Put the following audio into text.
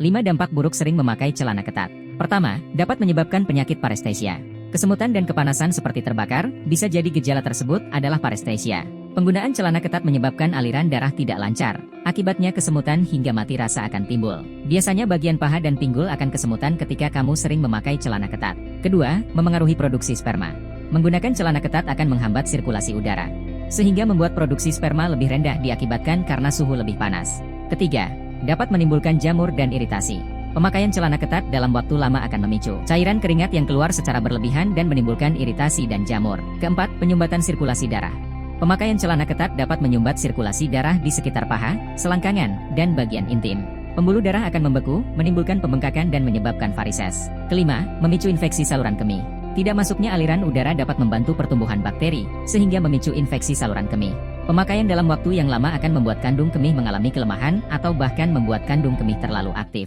5 dampak buruk sering memakai celana ketat. Pertama, dapat menyebabkan penyakit paresthesia. Kesemutan dan kepanasan seperti terbakar, bisa jadi gejala tersebut adalah paresthesia. Penggunaan celana ketat menyebabkan aliran darah tidak lancar. Akibatnya kesemutan hingga mati rasa akan timbul. Biasanya bagian paha dan pinggul akan kesemutan ketika kamu sering memakai celana ketat. Kedua, memengaruhi produksi sperma. Menggunakan celana ketat akan menghambat sirkulasi udara, sehingga membuat produksi sperma lebih rendah diakibatkan karena suhu lebih panas. Ketiga, dapat menimbulkan jamur dan iritasi. Pemakaian celana ketat dalam waktu lama akan memicu cairan keringat yang keluar secara berlebihan dan menimbulkan iritasi dan jamur. Keempat, penyumbatan sirkulasi darah. Pemakaian celana ketat dapat menyumbat sirkulasi darah di sekitar paha, selangkangan, dan bagian intim. Pembuluh darah akan membeku, menimbulkan pembengkakan dan menyebabkan varises. Kelima, memicu infeksi saluran kemih. Tidak masuknya aliran udara dapat membantu pertumbuhan bakteri, sehingga memicu infeksi saluran kemih. Pemakaian dalam waktu yang lama akan membuat kandung kemih mengalami kelemahan atau bahkan membuat kandung kemih terlalu aktif.